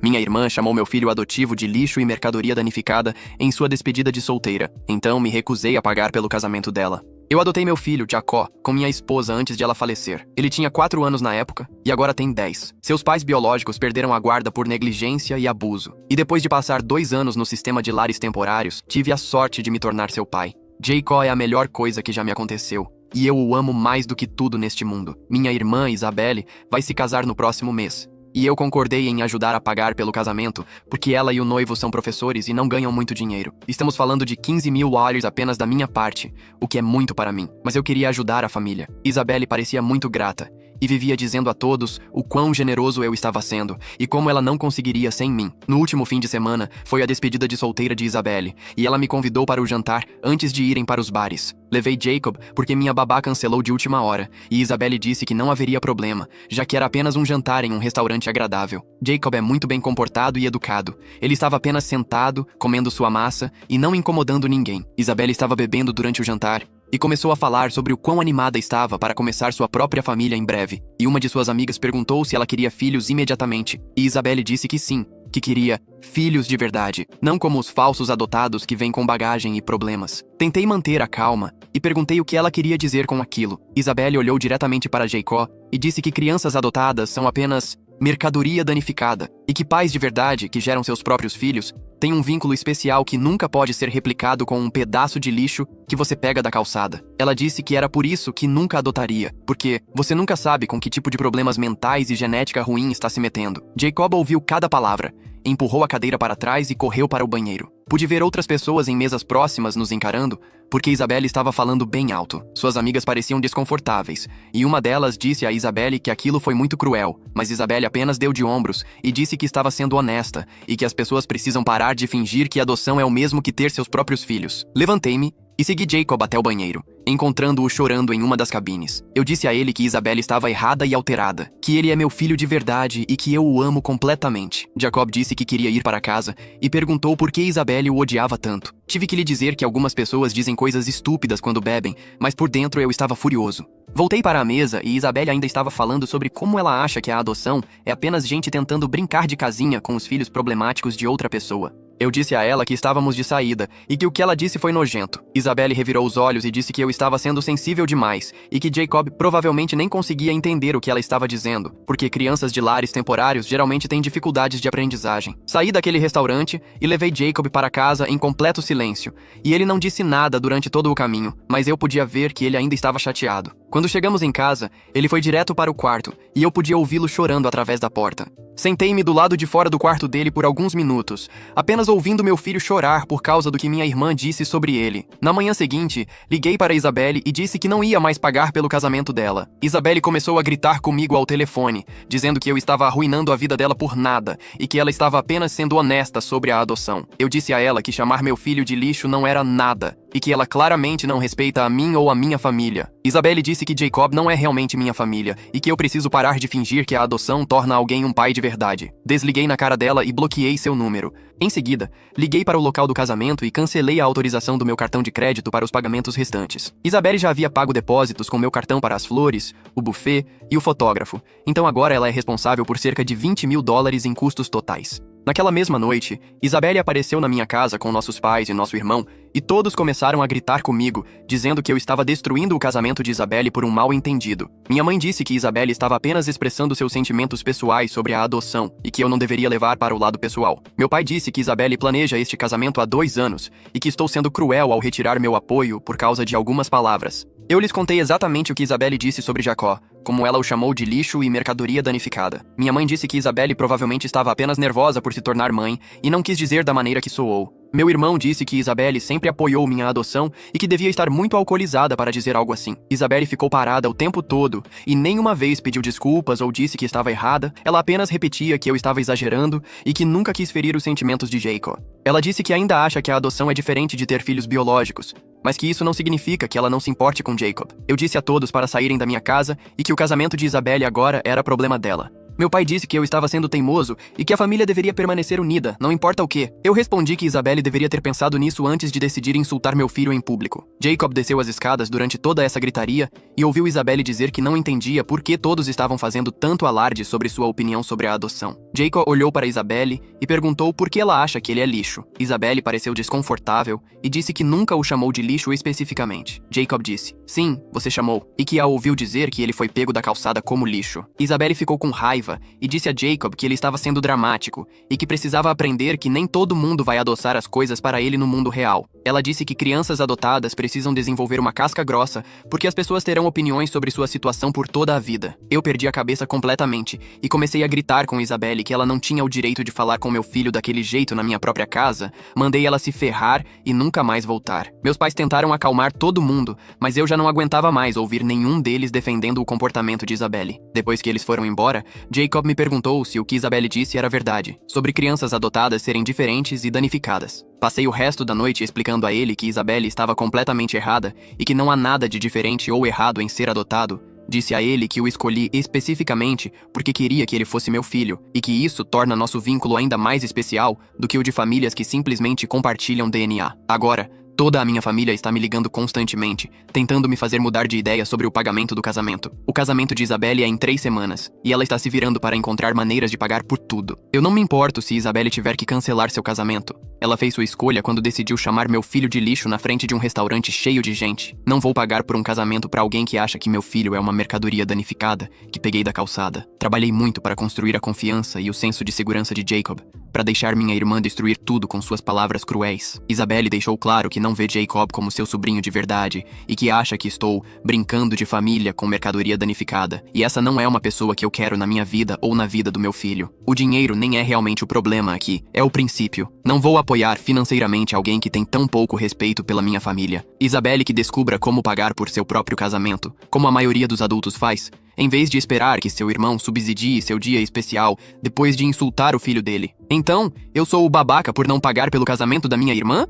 Minha irmã chamou meu filho adotivo de lixo e mercadoria danificada em sua despedida de solteira, então me recusei a pagar pelo casamento dela. Eu adotei meu filho, Jacó, com minha esposa antes de ela falecer. Ele tinha 4 anos na época e agora tem 10. Seus pais biológicos perderam a guarda por negligência e abuso. E depois de passar 2 anos no sistema de lares temporários, tive a sorte de me tornar seu pai. Jacó é a melhor coisa que já me aconteceu. E eu o amo mais do que tudo neste mundo. Minha irmã, Isabelle, vai se casar no próximo mês. E eu concordei em ajudar a pagar pelo casamento, porque ela e o noivo são professores e não ganham muito dinheiro. Estamos falando de $15.000 apenas da minha parte, o que é muito para mim. Mas eu queria ajudar a família. Isabelle parecia muito grata e vivia dizendo a todos o quão generoso eu estava sendo e como ela não conseguiria sem mim. No último fim de semana, foi a despedida de solteira de Isabelle, e ela me convidou para o jantar antes de irem para os bares. Levei Jacob porque minha babá cancelou de última hora, e Isabelle disse que não haveria problema, já que era apenas um jantar em um restaurante agradável. Jacob é muito bem comportado e educado. Ele estava apenas sentado, comendo sua massa e não incomodando ninguém. Isabelle estava bebendo durante o jantar e começou a falar sobre o quão animada estava para começar sua própria família em breve. E uma de suas amigas perguntou se ela queria filhos imediatamente. E Isabelle disse que sim, que queria filhos de verdade, não como os falsos adotados que vêm com bagagem e problemas. Tentei manter a calma e perguntei o que ela queria dizer com aquilo. Isabelle olhou diretamente para Jacó e disse que crianças adotadas são apenas mercadoria danificada e que pais de verdade, que geram seus próprios filhos, têm um vínculo especial que nunca pode ser replicado com um pedaço de lixo que você pega da calçada. Ela disse que era por isso que nunca adotaria, porque você nunca sabe com que tipo de problemas mentais e genética ruim está se metendo. Jacob ouviu cada palavra, empurrou a cadeira para trás e correu para o banheiro. Pude ver outras pessoas em mesas próximas nos encarando, porque Isabelle estava falando bem alto. Suas amigas pareciam desconfortáveis, e uma delas disse a Isabelle que aquilo foi muito cruel, mas Isabelle apenas deu de ombros e disse que estava sendo honesta e que as pessoas precisam parar de fingir que adoção é o mesmo que ter seus próprios filhos. Levantei-me e segui Jacob até o banheiro, encontrando-o chorando em uma das cabines. Eu disse a ele que Isabelle estava errada e alterada, que ele é meu filho de verdade e que eu o amo completamente. Jacob disse que queria ir para casa e perguntou por que Isabelle o odiava tanto. Tive que lhe dizer que algumas pessoas dizem coisas estúpidas quando bebem, mas por dentro eu estava furioso. Voltei para a mesa e Isabelle ainda estava falando sobre como ela acha que a adoção é apenas gente tentando brincar de casinha com os filhos problemáticos de outra pessoa. Eu disse a ela que estávamos de saída e que o que ela disse foi nojento. Isabelle revirou os olhos e disse que eu estava sendo sensível demais e que Jacob provavelmente nem conseguia entender o que ela estava dizendo, porque crianças de lares temporários geralmente têm dificuldades de aprendizagem. Saí daquele restaurante e levei Jacob para casa em completo silêncio, e ele não disse nada durante todo o caminho, mas eu podia ver que ele ainda estava chateado. Quando chegamos em casa, ele foi direto para o quarto e eu podia ouvi-lo chorando através da porta. Sentei-me do lado de fora do quarto dele por alguns minutos, apenas ouvindo meu filho chorar por causa do que minha irmã disse sobre ele. Na manhã seguinte, liguei para Isabelle e disse que não ia mais pagar pelo casamento dela. Isabelle começou a gritar comigo ao telefone, dizendo que eu estava arruinando a vida dela por nada e que ela estava apenas sendo honesta sobre a adoção. Eu disse a ela que chamar meu filho de lixo não era nada e que ela claramente não respeita a mim ou a minha família. Isabelle disse que Jacob não é realmente minha família e que eu preciso parar de fingir que a adoção torna alguém um pai de verdade. Desliguei na cara dela e bloqueei seu número. Em seguida, liguei para o local do casamento e cancelei a autorização do meu cartão de crédito para os pagamentos restantes. Isabelle já havia pago depósitos com meu cartão para as flores, o buffet e o fotógrafo, então agora ela é responsável por cerca de $20.000 em custos totais. Naquela mesma noite, Isabelle apareceu na minha casa com nossos pais e nosso irmão, e todos começaram a gritar comigo, dizendo que eu estava destruindo o casamento de Isabelle por um mal-entendido. Minha mãe disse que Isabelle estava apenas expressando seus sentimentos pessoais sobre a adoção, e que eu não deveria levar para o lado pessoal. Meu pai disse que Isabelle planeja este casamento há 2 anos, e que estou sendo cruel ao retirar meu apoio por causa de algumas palavras. Eu lhes contei exatamente o que Isabelle disse sobre Jacó, como ela o chamou de lixo e mercadoria danificada. Minha mãe disse que Isabelle provavelmente estava apenas nervosa por se tornar mãe e não quis dizer da maneira que soou. Meu irmão disse que Isabelle sempre apoiou minha adoção e que devia estar muito alcoolizada para dizer algo assim. Isabelle ficou parada o tempo todo e nenhuma vez pediu desculpas ou disse que estava errada. Ela apenas repetia que eu estava exagerando e que nunca quis ferir os sentimentos de Jacob. Ela disse que ainda acha que a adoção é diferente de ter filhos biológicos, mas que isso não significa que ela não se importe com Jacob. Eu disse a todos para saírem da minha casa e que o casamento de Isabelle agora era problema dela. Meu pai disse que eu estava sendo teimoso e que a família deveria permanecer unida, não importa o quê. Eu respondi que Isabelle deveria ter pensado nisso antes de decidir insultar meu filho em público. Jacob desceu as escadas durante toda essa gritaria e ouviu Isabelle dizer que não entendia por que todos estavam fazendo tanto alarde sobre sua opinião sobre a adoção. Jacob olhou para Isabelle e perguntou por que ela acha que ele é lixo. Isabelle pareceu desconfortável e disse que nunca o chamou de lixo especificamente. Jacob disse, sim, você chamou, e que a ouviu dizer que ele foi pego da calçada como lixo. Isabelle ficou com raiva e disse a Jacob que ele estava sendo dramático e que precisava aprender que nem todo mundo vai adoçar as coisas para ele no mundo real. Ela disse que crianças adotadas precisam desenvolver uma casca grossa porque as pessoas terão opiniões sobre sua situação por toda a vida. Eu perdi a cabeça completamente e comecei a gritar com Isabelle que ela não tinha o direito de falar com meu filho daquele jeito na minha própria casa. Mandei ela se ferrar e nunca mais voltar. Meus pais tentaram acalmar todo mundo, mas eu já não aguentava mais ouvir nenhum deles defendendo o comportamento de Isabelle. Depois que eles foram embora, Jacob me perguntou se o que Isabelle disse era verdade, sobre crianças adotadas serem diferentes e danificadas. Passei o resto da noite explicando a ele que Isabelle estava completamente errada e que não há nada de diferente ou errado em ser adotado. Disse a ele que o escolhi especificamente porque queria que ele fosse meu filho e que isso torna nosso vínculo ainda mais especial do que o de famílias que simplesmente compartilham DNA. Agora, toda a minha família está me ligando constantemente, tentando me fazer mudar de ideia sobre o pagamento do casamento. O casamento de Isabelle é em 3 semanas, e ela está se virando para encontrar maneiras de pagar por tudo. Eu não me importo se Isabelle tiver que cancelar seu casamento. Ela fez sua escolha quando decidiu chamar meu filho de lixo na frente de um restaurante cheio de gente. Não vou pagar por um casamento para alguém que acha que meu filho é uma mercadoria danificada, que peguei da calçada. Trabalhei muito para construir a confiança e o senso de segurança de Jacob, para deixar minha irmã destruir tudo com suas palavras cruéis. Isabelle deixou claro que não vê Jacob como seu sobrinho de verdade e que acha que estou brincando de família com mercadoria danificada. E essa não é uma pessoa que eu quero na minha vida ou na vida do meu filho. O dinheiro nem é realmente o problema aqui, é o princípio. Não vou apoiar financeiramente alguém que tem tão pouco respeito pela minha família. Isabelle que descubra como pagar por seu próprio casamento, como a maioria dos adultos faz, em vez de esperar que seu irmão subsidie seu dia especial depois de insultar o filho dele. Então, eu sou o babaca por não pagar pelo casamento da minha irmã?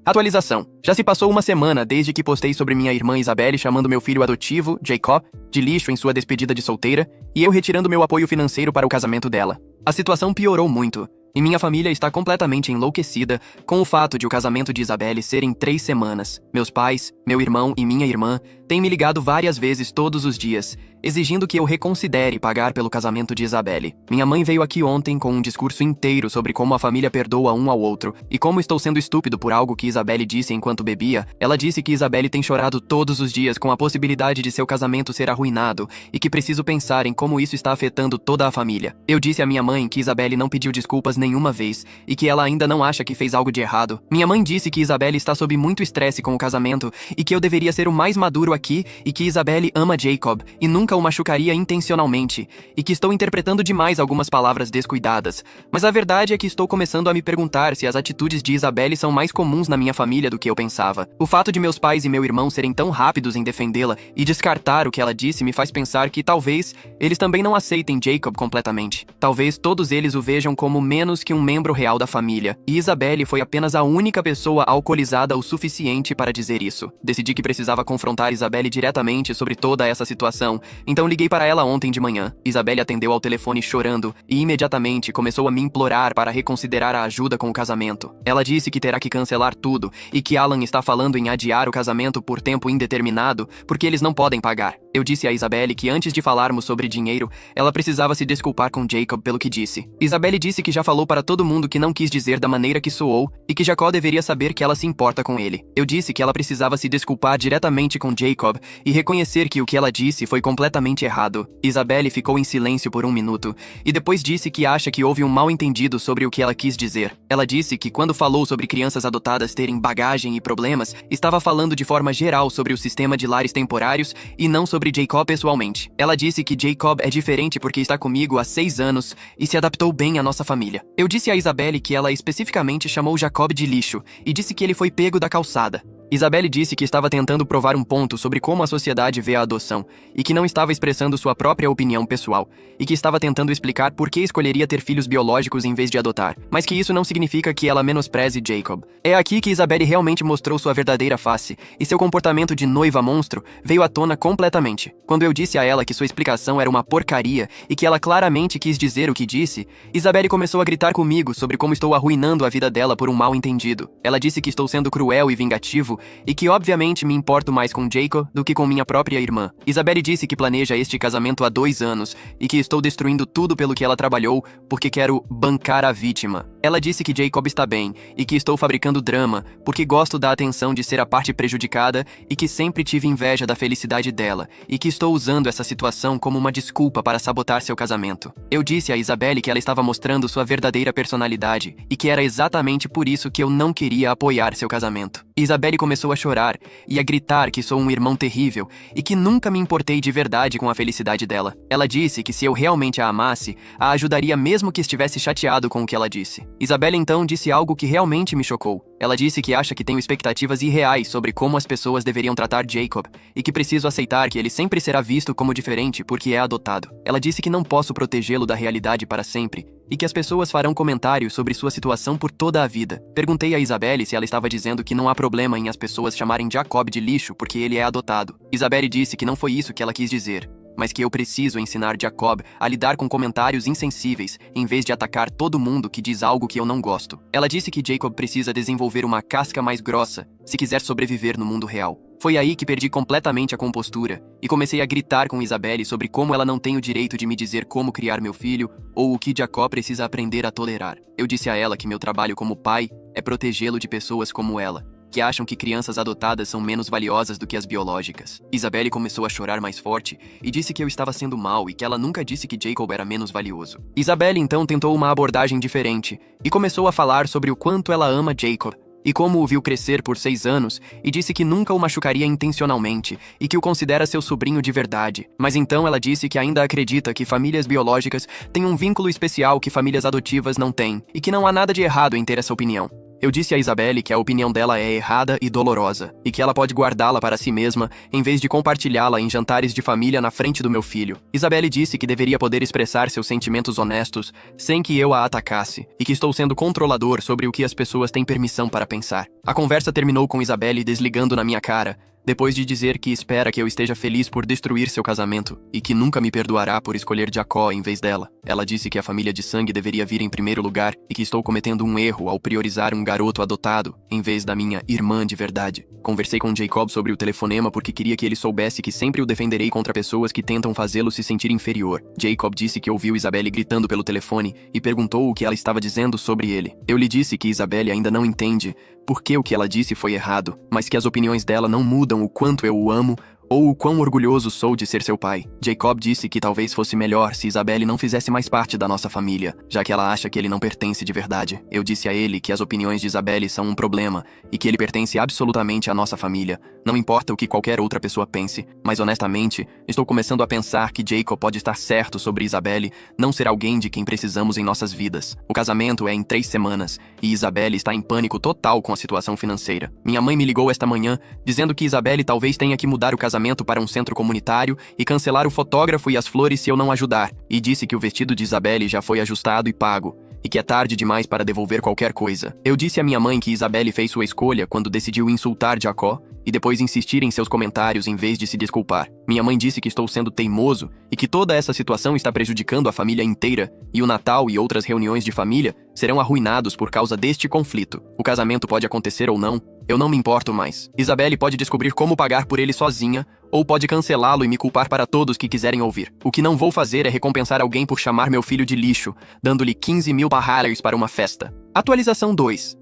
Atualização. Já se passou uma semana desde que postei sobre minha irmã Isabelle chamando meu filho adotivo, Jacob, de lixo em sua despedida de solteira e eu retirando meu apoio financeiro para o casamento dela. A situação piorou muito e minha família está completamente enlouquecida com o fato de o casamento de Isabelle ser em 3 semanas. Meus pais, meu irmão e minha irmã têm me ligado várias vezes todos os dias, exigindo que eu reconsidere pagar pelo casamento de Isabelle. Minha mãe veio aqui ontem com um discurso inteiro sobre como a família perdoa um ao outro e como estou sendo estúpido por algo que Isabelle disse enquanto bebia. Ela disse que Isabelle tem chorado todos os dias com a possibilidade de seu casamento ser arruinado e que preciso pensar em como isso está afetando toda a família. Eu disse à minha mãe que Isabelle não pediu desculpas nenhuma vez e que ela ainda não acha que fez algo de errado. Minha mãe disse que Isabelle está sob muito estresse com o casamento e que eu deveria ser o mais maduro aqui e que Isabelle ama Jacob e nunca o machucaria intencionalmente, e que estou interpretando demais algumas palavras descuidadas. Mas a verdade é que estou começando a me perguntar se as atitudes de Isabelle são mais comuns na minha família do que eu pensava. O fato de meus pais e meu irmão serem tão rápidos em defendê-la e descartar o que ela disse me faz pensar que talvez eles também não aceitem Jacob completamente. Talvez todos eles o vejam como menos que um membro real da família. E Isabelle foi apenas a única pessoa alcoolizada o suficiente para dizer isso. Decidi que precisava confrontar Isabelle diretamente sobre toda essa situação, então liguei para ela ontem de manhã. Isabelle atendeu ao telefone chorando e imediatamente começou a me implorar para reconsiderar a ajuda com o casamento. Ela disse que terá que cancelar tudo e que Alan está falando em adiar o casamento por tempo indeterminado porque eles não podem pagar. Eu disse a Isabelle que antes de falarmos sobre dinheiro, ela precisava se desculpar com Jacob pelo que disse. Isabelle disse que já falou para todo mundo que não quis dizer da maneira que soou e que Jacó deveria saber que ela se importa com ele. Eu disse que ela precisava se desculpar diretamente com Jacob e reconhecer que o que ela disse foi completamente errado. Isabelle ficou em silêncio por 1 minuto e depois disse que acha que houve um mal-entendido sobre o que ela quis dizer. Ela disse que quando falou sobre crianças adotadas terem bagagem e problemas, estava falando de forma geral sobre o sistema de lares temporários e não sobre Jacob pessoalmente. Ela disse que Jacob é diferente porque está comigo há 6 anos e se adaptou bem à nossa família. Eu disse a Isabelle que ela especificamente chamou Jacob de lixo e disse que ele foi pego da calçada. Isabelle disse que estava tentando provar um ponto sobre como a sociedade vê a adoção, e que não estava expressando sua própria opinião pessoal, e que estava tentando explicar por que escolheria ter filhos biológicos em vez de adotar, mas que isso não significa que ela menospreze Jacob. É aqui que Isabelle realmente mostrou sua verdadeira face, e seu comportamento de noiva monstro veio à tona completamente. Quando eu disse a ela que sua explicação era uma porcaria e que ela claramente quis dizer o que disse, Isabelle começou a gritar comigo sobre como estou arruinando a vida dela por um mal-entendido. Ela disse que estou sendo cruel e vingativo e que obviamente me importo mais com Jacob do que com minha própria irmã. Isabelle disse que planeja este casamento há 2 anos e que estou destruindo tudo pelo que ela trabalhou porque quero bancar a vítima. Ela disse que Jacob está bem e que estou fabricando drama porque gosto da atenção de ser a parte prejudicada e que sempre tive inveja da felicidade dela e que estou usando essa situação como uma desculpa para sabotar seu casamento. Eu disse a Isabelle que ela estava mostrando sua verdadeira personalidade e que era exatamente por isso que eu não queria apoiar seu casamento. Isabelle começou a chorar e a gritar que sou um irmão terrível e que nunca me importei de verdade com a felicidade dela. Ela disse que se eu realmente a amasse, a ajudaria mesmo que estivesse chateado com o que ela disse. Isabelle então disse algo que realmente me chocou. Ela disse que acha que tenho expectativas irreais sobre como as pessoas deveriam tratar Jacob e que preciso aceitar que ele sempre será visto como diferente porque é adotado. Ela disse que não posso protegê-lo da realidade para sempre e que as pessoas farão comentários sobre sua situação por toda a vida. Perguntei a Isabelle se ela estava dizendo que não há problema em as pessoas chamarem Jacob de lixo porque ele é adotado. Isabelle disse que não foi isso que ela quis dizer, mas que eu preciso ensinar Jacob a lidar com comentários insensíveis em vez de atacar todo mundo que diz algo que eu não gosto. Ela disse que Jacob precisa desenvolver uma casca mais grossa se quiser sobreviver no mundo real. Foi aí que perdi completamente a compostura e comecei a gritar com Isabelle sobre como ela não tem o direito de me dizer como criar meu filho ou o que Jacob precisa aprender a tolerar. Eu disse a ela que meu trabalho como pai é protegê-lo de pessoas como ela, que acham que crianças adotadas são menos valiosas do que as biológicas. Isabelle começou a chorar mais forte e disse que eu estava sendo mal e que ela nunca disse que Jacob era menos valioso. Isabelle então tentou uma abordagem diferente e começou a falar sobre o quanto ela ama Jacob e como o viu crescer por 6 anos e disse que nunca o machucaria intencionalmente e que o considera seu sobrinho de verdade. Mas então ela disse que ainda acredita que famílias biológicas têm um vínculo especial que famílias adotivas não têm e que não há nada de errado em ter essa opinião. Eu disse a Isabelle que a opinião dela é errada e dolorosa, e que ela pode guardá-la para si mesma, em vez de compartilhá-la em jantares de família na frente do meu filho. Isabelle disse que deveria poder expressar seus sentimentos honestos, sem que eu a atacasse, e que estou sendo controlador sobre o que as pessoas têm permissão para pensar. A conversa terminou com Isabelle desligando na minha cara, depois de dizer que espera que eu esteja feliz por destruir seu casamento e que nunca me perdoará por escolher Jacó em vez dela. Ela disse que a família de sangue deveria vir em primeiro lugar e que estou cometendo um erro ao priorizar um garoto adotado em vez da minha irmã de verdade. Conversei com Jacob sobre o telefonema porque queria que ele soubesse que sempre o defenderei contra pessoas que tentam fazê-lo se sentir inferior. Jacob disse que ouviu Isabelle gritando pelo telefone e perguntou o que ela estava dizendo sobre ele. Eu lhe disse que Isabelle ainda não entende porque o que ela disse foi errado, mas que as opiniões dela não mudam o quanto eu o amo ou o quão orgulhoso sou de ser seu pai. Jacob disse que talvez fosse melhor se Isabelle não fizesse mais parte da nossa família, já que ela acha que ele não pertence de verdade. Eu disse a ele que as opiniões de Isabelle são um problema e que ele pertence absolutamente à nossa família. Não importa o que qualquer outra pessoa pense, mas honestamente, estou começando a pensar que Jacob pode estar certo sobre Isabelle não ser alguém de quem precisamos em nossas vidas. O casamento é em 3 semanas e Isabelle está em pânico total com a situação financeira. Minha mãe me ligou esta manhã dizendo que Isabelle talvez tenha que mudar o casamento para um centro comunitário e cancelar o fotógrafo e as flores se eu não ajudar, e disse que o vestido de Isabelle já foi ajustado e pago, e que é tarde demais para devolver qualquer coisa. Eu disse à minha mãe que Isabelle fez sua escolha quando decidiu insultar Jacó e depois insistir em seus comentários em vez de se desculpar. Minha mãe disse que estou sendo teimoso e que toda essa situação está prejudicando a família inteira e o Natal e outras reuniões de família serão arruinados por causa deste conflito. O casamento pode acontecer ou não, eu não me importo mais. Isabelle pode descobrir como pagar por ele sozinha ou pode cancelá-lo e me culpar para todos que quiserem ouvir. O que não vou fazer é recompensar alguém por chamar meu filho de lixo, dando-lhe 15 mil barraras para uma festa. Atualização 2.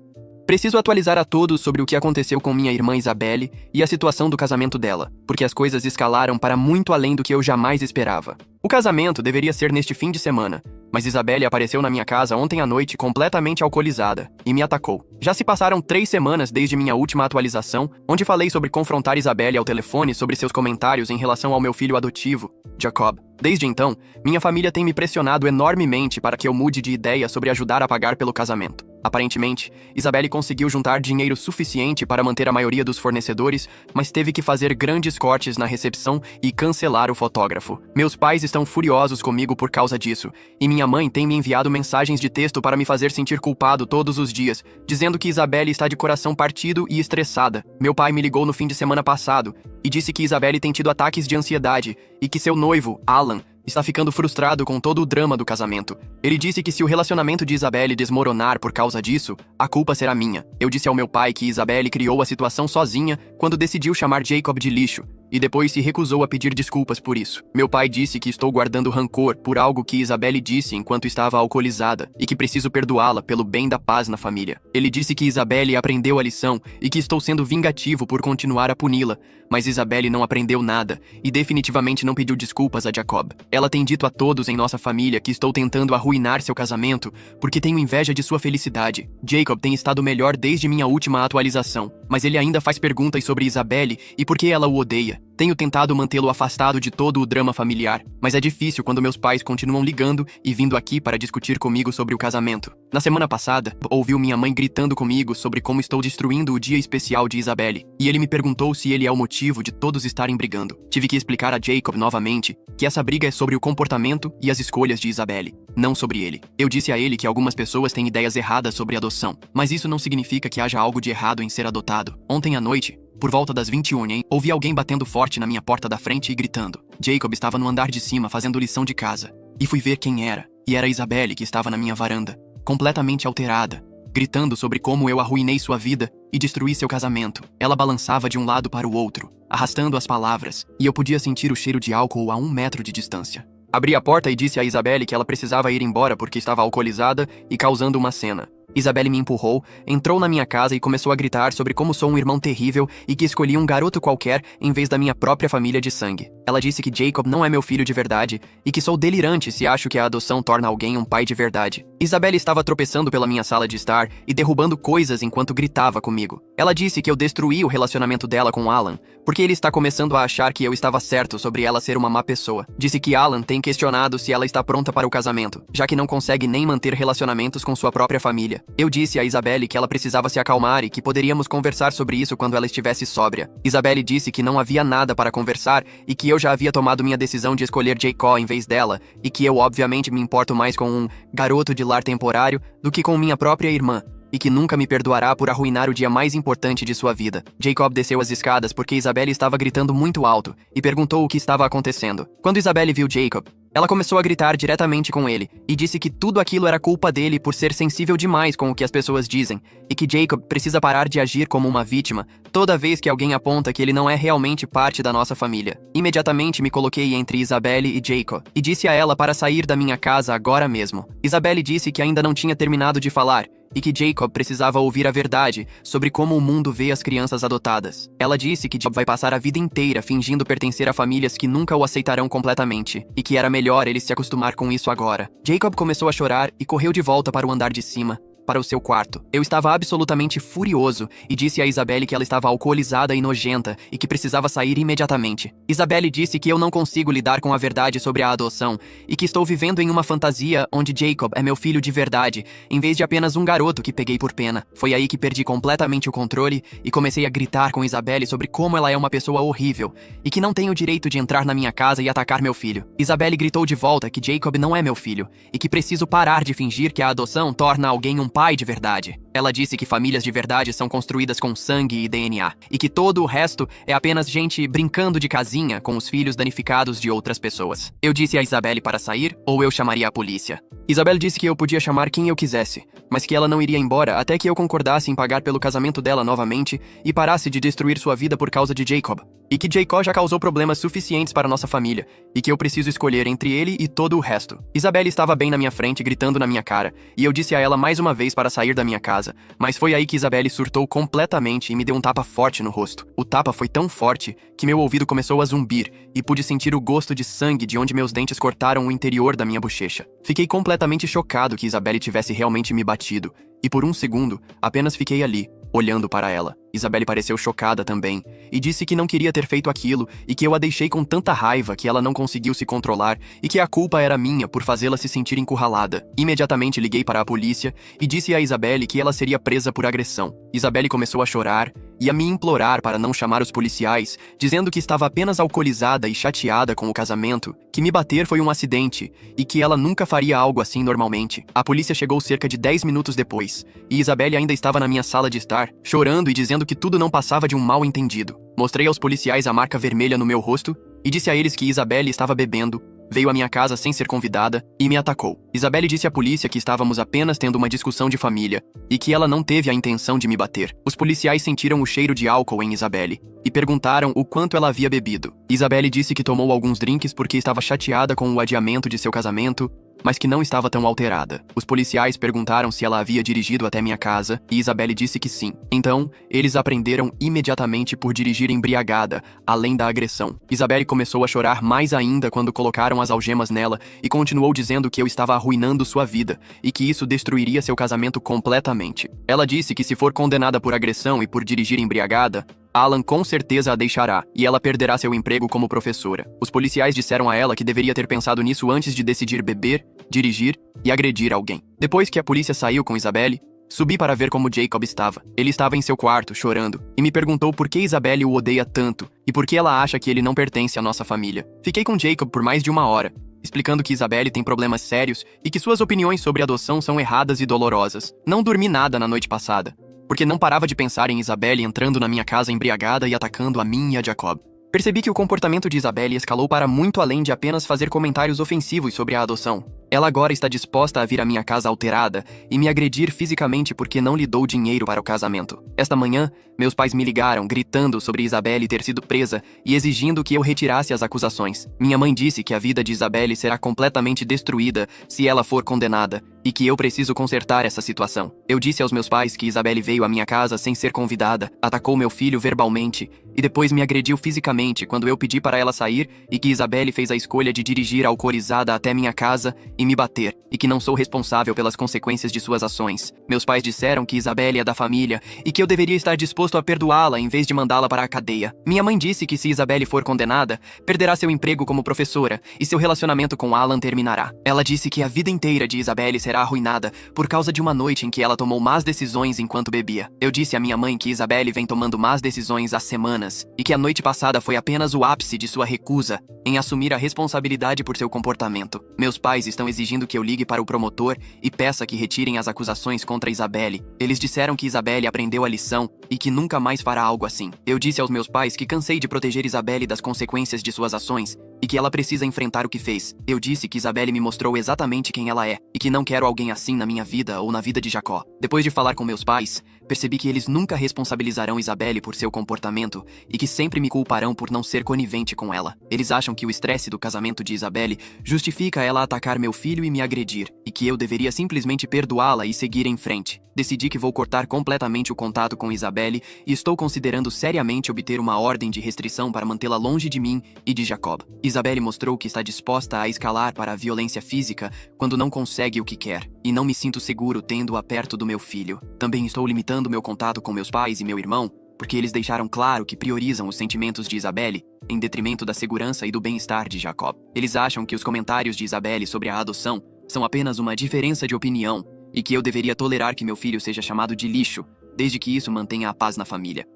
Preciso atualizar a todos sobre o que aconteceu com minha irmã Isabelle e a situação do casamento dela, porque as coisas escalaram para muito além do que eu jamais esperava. O casamento deveria ser neste fim de semana, mas Isabelle apareceu na minha casa ontem à noite completamente alcoolizada e me atacou. Já se passaram 3 semanas desde minha última atualização, onde falei sobre confrontar Isabelle ao telefone sobre seus comentários em relação ao meu filho adotivo, Jacob. Desde então, minha família tem me pressionado enormemente para que eu mude de ideia sobre ajudar a pagar pelo casamento. Aparentemente, Isabelle conseguiu juntar dinheiro suficiente para manter a maioria dos fornecedores, mas teve que fazer grandes cortes na recepção e cancelar o fotógrafo. Meus pais estão furiosos comigo por causa disso, e minha mãe tem me enviado mensagens de texto para me fazer sentir culpado todos os dias, dizendo que Isabelle está de coração partido e estressada. Meu pai me ligou no fim de semana passado e disse que Isabelle tem tido ataques de ansiedade e que seu noivo, Alan, está ficando frustrado com todo o drama do casamento. Ele disse que se o relacionamento de Isabelle desmoronar por causa disso, a culpa será minha. Eu disse ao meu pai que Isabelle criou a situação sozinha quando decidiu chamar Jacob de lixo, e depois se recusou a pedir desculpas por isso. Meu pai disse que estou guardando rancor por algo que Isabelle disse enquanto estava alcoolizada e que preciso perdoá-la pelo bem da paz na família. Ele disse que Isabelle aprendeu a lição e que estou sendo vingativo por continuar a puni-la, mas Isabelle não aprendeu nada e definitivamente não pediu desculpas a Jacob. Ela tem dito a todos em nossa família que estou tentando arruinar seu casamento porque tenho inveja de sua felicidade. Jacob tem estado melhor desde minha última atualização, mas ele ainda faz perguntas sobre Isabelle e por que ela o odeia. Tenho tentado mantê-lo afastado de todo o drama familiar, mas é difícil quando meus pais continuam ligando e vindo aqui para discutir comigo sobre o casamento. Na semana passada, ouviu minha mãe gritando comigo sobre como estou destruindo o dia especial de Isabelle, e ele me perguntou se ele é o motivo de todos estarem brigando. Tive que explicar a Jacob novamente que essa briga é sobre o comportamento e as escolhas de Isabelle, não sobre ele. Eu disse a ele que algumas pessoas têm ideias erradas sobre adoção, mas isso não significa que haja algo de errado em ser adotado. Ontem à noite, por volta das 21h, ouvi alguém batendo forte na minha porta da frente e gritando. Jacob estava no andar de cima fazendo lição de casa. E fui ver quem era. E era Isabelle que estava na minha varanda, completamente alterada, gritando sobre como eu arruinei sua vida e destruí seu casamento. Ela balançava de um lado para o outro, arrastando as palavras, e eu podia sentir o cheiro de álcool a 1 metro de distância. Abri a porta e disse a Isabelle que ela precisava ir embora porque estava alcoolizada e causando uma cena. Isabelle me empurrou, entrou na minha casa e começou a gritar sobre como sou um irmão terrível e que escolhi um garoto qualquer em vez da minha própria família de sangue. Ela disse que Jacob não é meu filho de verdade e que sou delirante se acho que a adoção torna alguém um pai de verdade. Isabelle estava tropeçando pela minha sala de estar e derrubando coisas enquanto gritava comigo. Ela disse que eu destruí o relacionamento dela com Alan, porque ele está começando a achar que eu estava certo sobre ela ser uma má pessoa. Disse que Alan tem questionado se ela está pronta para o casamento, já que não consegue nem manter relacionamentos com sua própria família. Eu disse a Isabelle que ela precisava se acalmar e que poderíamos conversar sobre isso quando ela estivesse sóbria. Isabelle disse que não havia nada para conversar e que eu já havia tomado minha decisão de escolher Jacob em vez dela e que eu obviamente me importo mais com um garoto de lar temporário do que com minha própria irmã, e que nunca me perdoará por arruinar o dia mais importante de sua vida. Jacob desceu as escadas porque Isabelle estava gritando muito alto e perguntou o que estava acontecendo. Quando Isabelle viu Jacob, ela começou a gritar diretamente com ele e disse que tudo aquilo era culpa dele por ser sensível demais com o que as pessoas dizem e que Jacob precisa parar de agir como uma vítima toda vez que alguém aponta que ele não é realmente parte da nossa família. Imediatamente me coloquei entre Isabelle e Jacob e disse a ela para sair da minha casa agora mesmo. Isabelle disse que ainda não tinha terminado de falar e que Jacob precisava ouvir a verdade sobre como o mundo vê as crianças adotadas. Ela disse que Jacob vai passar a vida inteira fingindo pertencer a famílias que nunca o aceitarão completamente, e que era melhor ele se acostumar com isso agora. Jacob começou a chorar e correu de volta para o andar de cima, para o seu quarto. Eu estava absolutamente furioso e disse a Isabelle que ela estava alcoolizada e nojenta e que precisava sair imediatamente. Isabelle disse que eu não consigo lidar com a verdade sobre a adoção e que estou vivendo em uma fantasia onde Jacob é meu filho de verdade, em vez de apenas um garoto que peguei por pena. Foi aí que perdi completamente o controle e comecei a gritar com Isabelle sobre como ela é uma pessoa horrível e que não tem o direito de entrar na minha casa e atacar meu filho. Isabelle gritou de volta que Jacob não é meu filho e que preciso parar de fingir que a adoção torna alguém um pai de verdade. Ela disse que famílias de verdade são construídas com sangue e DNA, e que todo o resto é apenas gente brincando de casinha com os filhos danificados de outras pessoas. Eu disse a Isabelle para sair, ou eu chamaria a polícia. Isabelle disse que eu podia chamar quem eu quisesse, mas que ela não iria embora até que eu concordasse em pagar pelo casamento dela novamente e parasse de destruir sua vida por causa de Jacob. E que Jacob já causou problemas suficientes para nossa família, e que eu preciso escolher entre ele e todo o resto. Isabelle estava bem na minha frente, gritando na minha cara, e eu disse a ela mais uma vez para sair da minha casa, mas foi aí que Isabelle surtou completamente e me deu um tapa forte no rosto. O tapa foi tão forte que meu ouvido começou a zumbir e pude sentir o gosto de sangue de onde meus dentes cortaram o interior da minha bochecha. Fiquei completamente chocado que Isabelle tivesse realmente me batido, e por um segundo, apenas fiquei ali, olhando para ela. Isabelle pareceu chocada também, e disse que não queria ter feito aquilo e que eu a deixei com tanta raiva que ela não conseguiu se controlar e que a culpa era minha por fazê-la se sentir encurralada. Imediatamente liguei para a polícia e disse a Isabelle que ela seria presa por agressão. Isabelle começou a chorar e a me implorar para não chamar os policiais, dizendo que estava apenas alcoolizada e chateada com o casamento, que me bater foi um acidente e que ela nunca faria algo assim normalmente. A polícia chegou cerca de 10 minutos depois, e Isabelle ainda estava na minha sala de estar, chorando e dizendo que tudo não passava de um mal-entendido. Mostrei aos policiais a marca vermelha no meu rosto e disse a eles que Isabelle estava bebendo, veio à minha casa sem ser convidada e me atacou. Isabelle disse à polícia que estávamos apenas tendo uma discussão de família e que ela não teve a intenção de me bater. Os policiais sentiram o cheiro de álcool em Isabelle e perguntaram o quanto ela havia bebido. Isabelle disse que tomou alguns drinks porque estava chateada com o adiamento de seu casamento, mas que não estava tão alterada. Os policiais perguntaram se ela havia dirigido até minha casa e Isabelle disse que sim. Então, eles a prenderam imediatamente por dirigir embriagada, além da agressão. Isabelle começou a chorar mais ainda quando colocaram as algemas nela e continuou dizendo que eu estava arruinando sua vida e que isso destruiria seu casamento completamente. Ela disse que se for condenada por agressão e por dirigir embriagada, Alan com certeza a deixará, e ela perderá seu emprego como professora. Os policiais disseram a ela que deveria ter pensado nisso antes de decidir beber, dirigir e agredir alguém. Depois que a polícia saiu com Isabelle, subi para ver como Jacob estava. Ele estava em seu quarto, chorando, e me perguntou por que Isabelle o odeia tanto e por que ela acha que ele não pertence à nossa família. Fiquei com Jacob por mais de 1 hora, explicando que Isabelle tem problemas sérios e que suas opiniões sobre adoção são erradas e dolorosas. Não dormi nada na noite passada, porque não parava de pensar em Isabelle entrando na minha casa embriagada e atacando a mim e a Jacob. Percebi que o comportamento de Isabelle escalou para muito além de apenas fazer comentários ofensivos sobre a adoção. Ela agora está disposta a vir à minha casa alterada e me agredir fisicamente porque não lhe dou dinheiro para o casamento. Esta manhã, meus pais me ligaram, gritando sobre Isabelle ter sido presa e exigindo que eu retirasse as acusações. Minha mãe disse que a vida de Isabelle será completamente destruída se ela for condenada e que eu preciso consertar essa situação. Eu disse aos meus pais que Isabelle veio à minha casa sem ser convidada, atacou meu filho verbalmente e depois me agrediu fisicamente quando eu pedi para ela sair e que Isabelle fez a escolha de dirigir alcoolizada até minha casa e me bater, e que não sou responsável pelas consequências de suas ações. Meus pais disseram que Isabelle é da família e que eu deveria estar disposto a perdoá-la em vez de mandá-la para a cadeia. Minha mãe disse que se Isabelle for condenada, perderá seu emprego como professora e seu relacionamento com Alan terminará. Ela disse que a vida inteira de Isabelle será arruinada por causa de uma noite em que ela tomou más decisões enquanto bebia. Eu disse à minha mãe que Isabelle vem tomando más decisões há semanas e que a noite passada foi apenas o ápice de sua recusa em assumir a responsabilidade por seu comportamento. Meus pais estão exigindo que eu ligue para o promotor e peça que retirem as acusações contra Isabelle. Eles disseram que Isabelle aprendeu a lição e que nunca mais fará algo assim. Eu disse aos meus pais que cansei de proteger Isabelle das consequências de suas ações e que ela precisa enfrentar o que fez. Eu disse que Isabelle me mostrou exatamente quem ela é e que não quero alguém assim na minha vida ou na vida de Jacó. Depois de falar com meus pais, percebi que eles nunca responsabilizarão Isabelle por seu comportamento e que sempre me culparão por não ser conivente com ela. Eles acham que o estresse do casamento de Isabelle justifica ela atacar meu filho e me agredir, e que eu deveria simplesmente perdoá-la e seguir em frente. Decidi que vou cortar completamente o contato com Isabelle e estou considerando seriamente obter uma ordem de restrição para mantê-la longe de mim e de Jacob. Isabelle mostrou que está disposta a escalar para a violência física quando não consegue o que quer, e não me sinto seguro tendo-a perto do meu filho. Também estou limitando meu contato com meus pais e meu irmão, porque eles deixaram claro que priorizam os sentimentos de Isabelle em detrimento da segurança e do bem-estar de Jacob. Eles acham que os comentários de Isabelle sobre a adoção são apenas uma diferença de opinião e que eu deveria tolerar que meu filho seja chamado de lixo, desde que isso mantenha a paz na família.